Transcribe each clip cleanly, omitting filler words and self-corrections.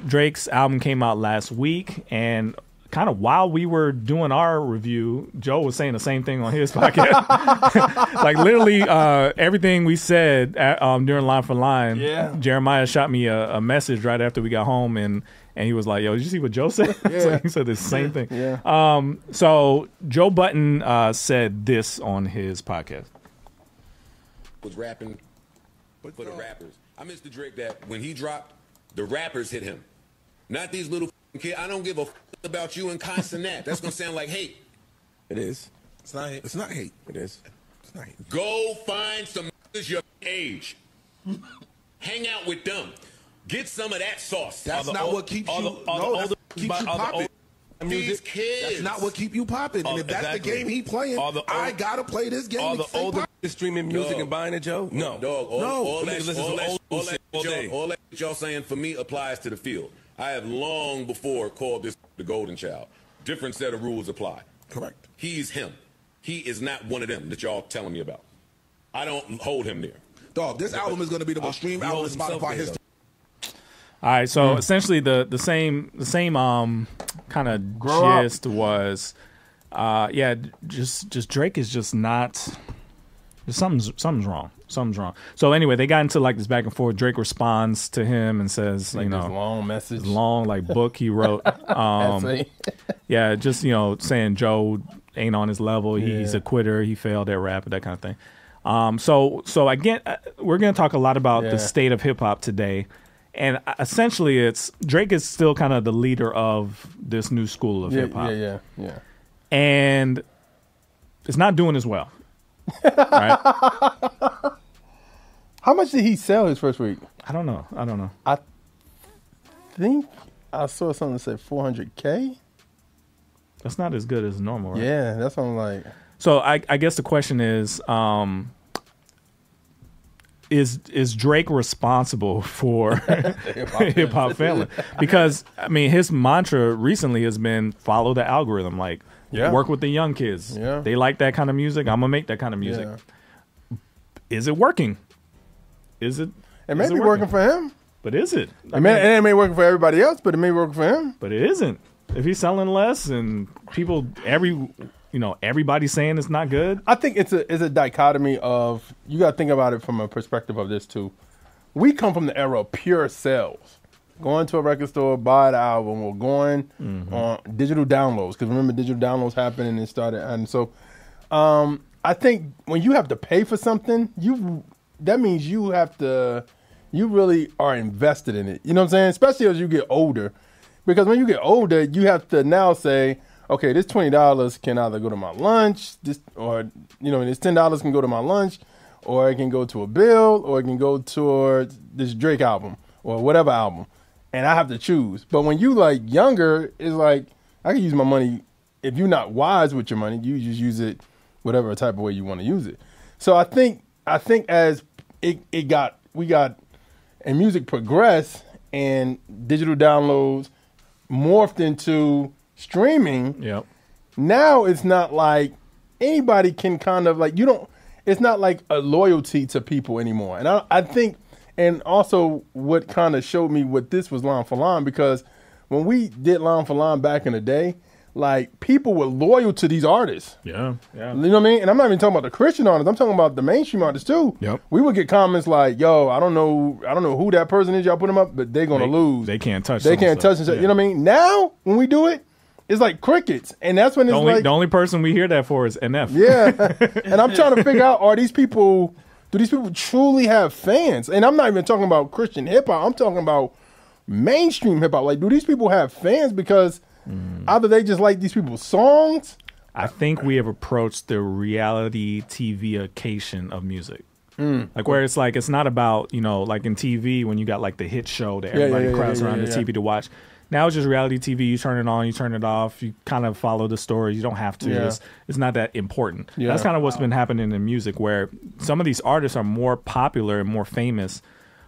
Drake's album came out last week, and kind of while we were doing our review, Joe was saying the same thing on his podcast. Like literally everything we said during Line for Line. Yeah. Jeremiah shot me a message right after we got home, and he was like, "Yo, did you see what Joe said?" Yeah. So he said the same thing. Yeah. So Joe Budden said this on his podcast. Was rapping for the rappers. I miss the Drake that when he dropped, the rappers hit him. Not these little kids. I don't give a about you and Consonant. That's going to sound like hate. It is. It's not hate. It's not hate. It is. It's not hate. Go find some your age. Hang out with them. Get some of that sauce. That's not what keeps you. No, that's what keeps you popping. These kids. That's not what keep you popping. And if that's the game he playing, I gotta play this game. All the older streaming music and buying it, Joe? No. Dog, all that y'all saying for me applies to the field. I have long before called this the golden child. Different set of rules apply. Correct. He's him. He is not one of them that y'all telling me about. I don't hold him there. Dog, this album is going to be the most streamed album in Spotify history. All right, so essentially the same kind of gist was, just Drake is just not. Something's wrong. Something's wrong. So anyway, they got into like this back and forth. Drake responds to him and says, like, long message, long like book he wrote. Yeah, just saying Joe ain't on his level. He's a quitter. He failed at rap, that kind of thing. So again, we're gonna talk a lot about the state of hip hop today, and essentially, it's Drake is still kind of the leader of this new school of hip hop. Yeah. And it's not doing as well. Right? How much did he sell his first week? I don't know. I think I saw something that said 400K. That's not as good as normal, right? Yeah, that's what I'm like. So I guess the question is Drake responsible for hip hop failing? Because I mean, his mantra recently has been follow the algorithm, like work with the young kids. Yeah. They like that kind of music. I'm gonna make that kind of music. Yeah. Is it working? Is it? It may be working for him, but is it? It may be working for everybody else, but it may work for him. But it isn't. If he's selling less and people everybody's saying it's not good. I think it's a dichotomy of, you got to think about it from a perspective of this too. We come from the era of pure sales. Going to a record store, buy the album, or going on digital downloads. Because remember, digital downloads happened and it started. And so I think when you have to pay for something, that means you really are invested in it. You know what I'm saying? Especially as you get older. Because when you get older, you have to now say, okay, this $20 can either go to my lunch, this $10 can go to my lunch, or it can go to a bill, or it can go towards this Drake album or whatever album, and I have to choose. But when you like younger, it's like I can use my money. If you're not wise with your money, you just use it whatever type of way you want to use it. So I think as we got and music progressed and digital downloads morphed into streaming. Yep. Now it's not like anybody can kind of like, it's not like a loyalty to people anymore. And I think, and also what kind of showed me what this was Line for Line, because when we did Line for Line back in the day, like people were loyal to these artists. Yeah. You know what I mean? And I'm not even talking about the Christian artists. I'm talking about the mainstream artists too. Yep. We would get comments like, "Yo, I don't know who that person is. Y'all put them up, but they're gonna lose. They can't touch. They can't touch. Yeah. You know what I mean? Now when we do it, it's like crickets, and that's when it's the only person we hear that for is NF. Yeah, and I'm trying to figure out: do these people truly have fans? And I'm not even talking about Christian hip hop. I'm talking about mainstream hip hop. Like, do these people have fans because either they just like these people's songs? I think we have approached the reality TV-ification of music. Like where it's like, it's not about, like in TV when you got like the hit show that everybody crowds around the TV to watch. Now it's just reality TV. You turn it on, you turn it off. You kind of follow the story. You don't have to. Yeah. It's not that important. Yeah. That's kind of what's been happening in music, where some of these artists are more popular and more famous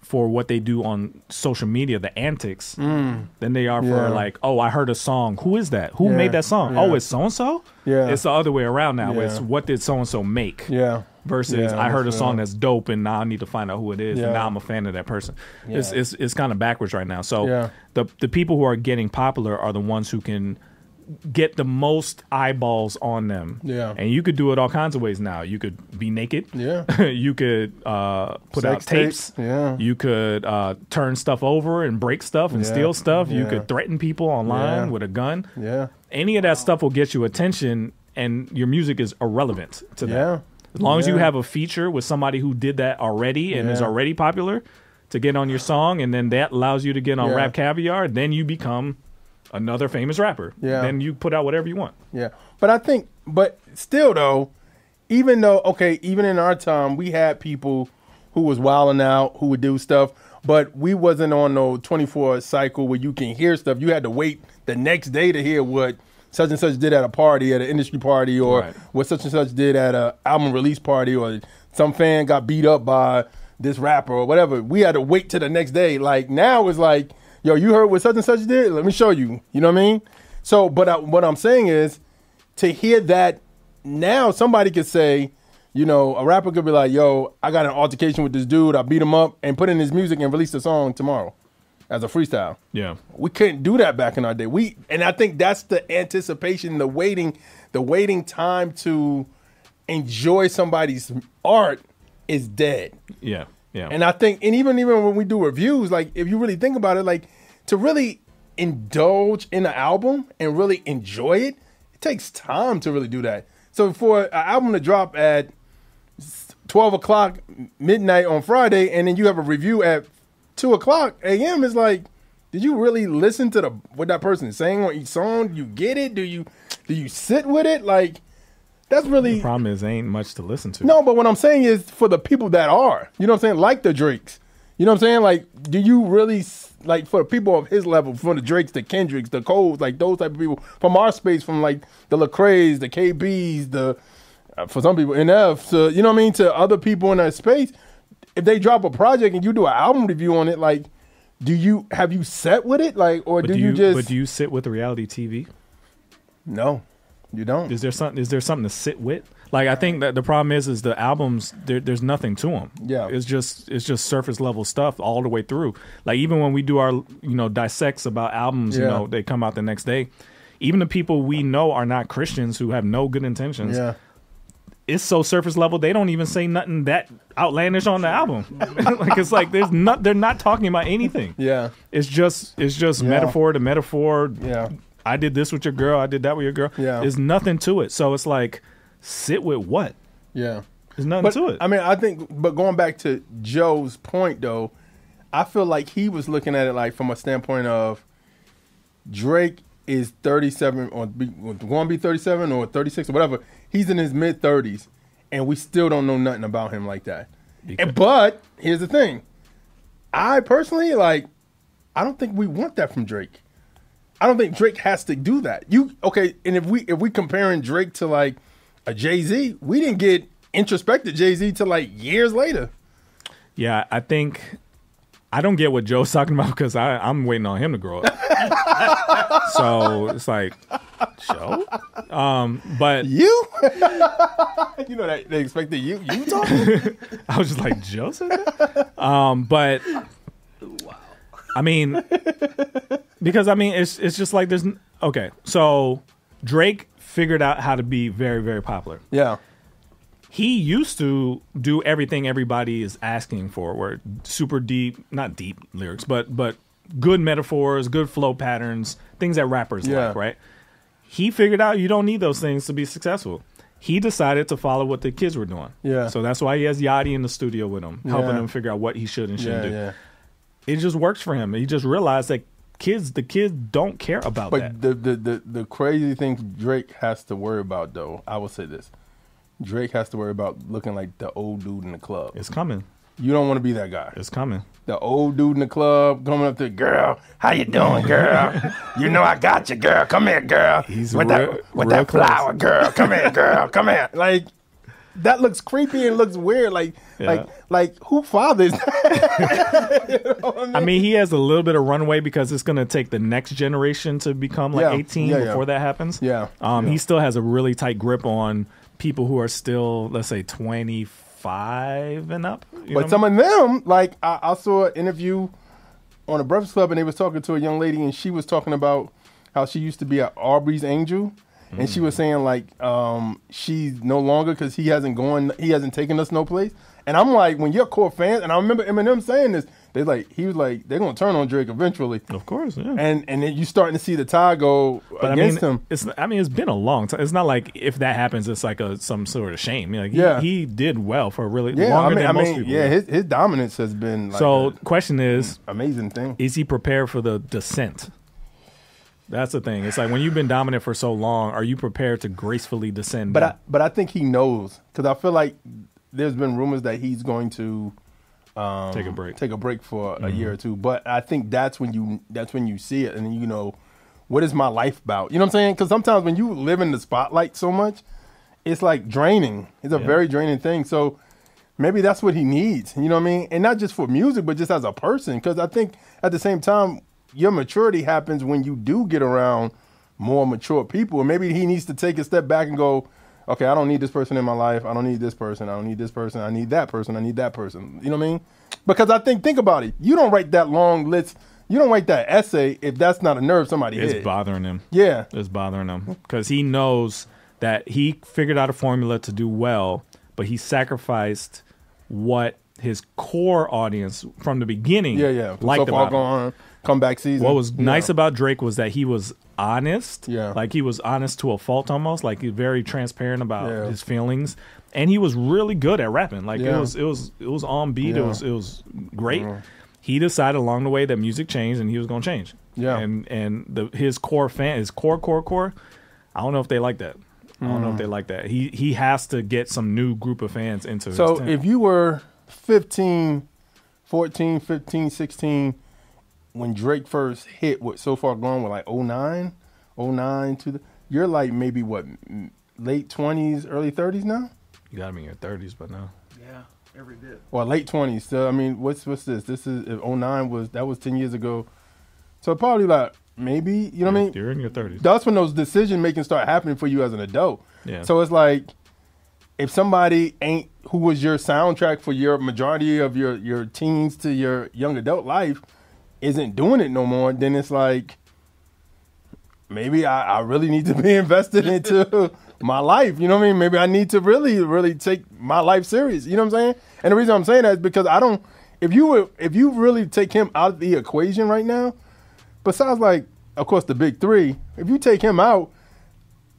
for what they do on social media, the antics, than they are for like, oh, I heard a song. Who is that? Who made that song? Oh, it's so-and-so? Yeah. It's the other way around now. Where it's what did so-and-so make? Yeah. versus I heard a song that's dope and now I need to find out who it is and now I'm a fan of that person. It's kind of backwards right now. So the people who are getting popular are the ones who can get the most eyeballs on them. Yeah. And you could do it all kinds of ways now. You could be naked. Yeah. You could put out tapes. Yeah. You could turn stuff over and break stuff and steal stuff. You could threaten people online with a gun. Yeah. Any of that stuff will get you attention and your music is irrelevant to them. As long as you have a feature with somebody who did that already and is already popular to get on your song, and then that allows you to get on Rap Caviar, then you become another famous rapper. Yeah. Then you put out whatever you want. Yeah. But still though, even in our time, we had people who was wilding out, who would do stuff, but we wasn't on no 24 cycle where you can hear stuff. You had to wait the next day to hear what such and such did at a party, at an industry party, or what such and such did at a album release party, or some fan got beat up by this rapper or whatever. We had to wait till the next day. Like now it's like, yo, you heard what such and such did? Let me show you. You know what I mean? So, but what I'm saying is, to hear that now, somebody could say, you know, a rapper could be like, yo, I got an altercation with this dude, I beat him up, and put in his music and release the song tomorrow as a freestyle. Yeah. We couldn't do that back in our day. And I think that's the anticipation, the waiting time to enjoy somebody's art is dead. Yeah. Yeah. And I think, and even when we do reviews, like if you really think about it, like to really indulge in an album and really enjoy it, it takes time to really do that. So for an album to drop at 12 o'clock midnight on Friday, and then you have a review at 2 o'clock a.m., it's like, did you really listen to what that person is saying on each song? Do you get it? Do you sit with it? Like, that's really... The problem is, ain't much to listen to. No, but what I'm saying is for the people that are, you know what I'm saying? Like the Drakes. You know what I'm saying? Like, do you really, like, for people of his level, from the Drakes, the Kendricks, the Coles, like those type of people, from our space, from like the Lecrae's, the KB's, for some people, NF, so, you know what I mean? To other people in that space, if they drop a project and you do an album review on it, like, have you set with it? Like, or do you just... But do you sit with reality TV? No. You don't. Is there something to sit with? Like, I think that the problem is the albums, there's nothing to them. Yeah. It's just surface level stuff all the way through. Like, even when we do our, dissects about albums, they come out the next day. Even the people we know are not Christians who have no good intentions. Yeah. It's so surface level, they don't even say nothing that outlandish on the album. Like, it's like they're not talking about anything. Yeah. It's just metaphor to metaphor. Yeah. I did this with your girl. I did that with your girl. Yeah. There's nothing to it. So it's like, sit with what? Yeah. There's nothing to it. I mean, I think, but going back to Joe's point, though, I feel like he was looking at it like from a standpoint of Drake is 37 or going to be 37 or 36 or whatever. He's in his mid-30s, and we still don't know nothing about him like that. But here's the thing. I personally, I don't think we want that from Drake. I don't think Drake has to do that. And if we comparing Drake to like a Jay-Z, we didn't get introspective Jay-Z till like years later. Yeah, I think I don't get what Joe's talking about because I'm waiting on him to grow up. So it's like, Joe? But you? You know that they expected you talking? I was just like, Joe said that? But wow. I mean, because it's just like okay. So Drake figured out how to be very, very popular. Yeah. He used to do everything everybody is asking for, where super deep, not deep lyrics, but good metaphors, good flow patterns, things that rappers like, right? He figured out you don't need those things to be successful. He decided to follow what the kids were doing. Yeah. So that's why he has Yachty in the studio with him, helping him figure out what he should and shouldn't do. Yeah. It just works for him. He just realized that the kids don't care about that. But the crazy thing Drake has to worry about, though, I will say this. Drake has to worry about looking like the old dude in the club. It's coming. You don't want to be that guy. It's coming. The old dude in the club coming up to, girl, how you doing, girl? You know I got you, girl. Come here, girl. He's with that flower, girl. Come here, girl. Come here. Like, that looks creepy and looks weird. Like who fathers that? You know I mean, he has a little bit of runway because it's going to take the next generation to become 18 before that happens. Yeah. He still has a really tight grip on people who are still, let's say, 25 and up. But some of them, like I saw an interview on a Breakfast Club, and they was talking to a young lady, and she was talking about how she used to be at Aubrey's Angel, and she was saying like she's no longer because he hasn't taken us no place. And I'm like, when you're core fans, and I remember Eminem saying this, he was like, they're gonna turn on Drake eventually. Of course, yeah. And then you starting to see the tide go against him. It's been a long time. It's not like if that happens, it's like some sort of shame. Like he did well for really longer than most people. Yeah, his dominance has been. Like so, question is, amazing thing. Is he prepared for the descent? That's the thing. It's like when you've been dominant for so long, are you prepared to gracefully descend? But I think he knows, because I feel like there's been rumors that he's going to take a break for a year or two. But I think that's when you see it, and you know, what is my life about? You know what I'm saying? Because sometimes when you live in the spotlight so much, it's like draining. It's a very draining thing. So maybe that's what he needs. You know what I mean? And not just for music, but just as a person. Because I think at the same time, your maturity happens when you do get around more mature people. And maybe he needs to take a step back and go, okay, I don't need this person in my life. I don't need this person. I don't need this person. I need that person. I need that person. You know what I mean? Because I think about it. You don't write that long list. You don't write that essay if that's not a nerve somebody hit. It's bothering him. Yeah. It's bothering him. Because he knows that he figured out a formula to do well, but he sacrificed what his core audience from the beginning liked about him. Comeback season. What was nice about Drake was that he was honest. Yeah. Like he was honest to a fault almost. Like he's very transparent about his feelings. And he was really good at rapping. Like it was on beat. Yeah. It was great. He decided along the way that music changed and he was gonna change. Yeah. And his core fan, his core, I don't know if they like that. I don't know if they like that. He has to get some new group of fans into his tent. If you were 14, 15, 16 when Drake first hit what So Far Gone with like 09 to you're like maybe what, late 20s, early 30s now? You got me in your 30s, but no. Yeah, every bit. Well, late 20s. So I mean, what's this? This is if 09 was 10 years ago. So probably like maybe, you know what I mean? You're in your 30s. That's when those decision making start happening for you as an adult. Yeah. So it's like if somebody who was your soundtrack for your majority of your teens to your young adult life isn't doing it no more, then it's like maybe I really need to be invested into my life. You know what I mean? Maybe I need to really, really take my life serious. You know what I'm saying? And the reason I'm saying that is because if you really take him out of the equation right now, besides like, of course, the big three, if you take him out,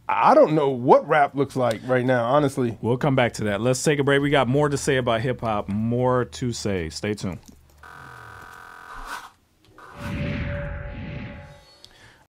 I don't know what rap looks like right now, honestly. We'll come back to that. Let's take a break. We got more to say about hip hop, more to say. Stay tuned.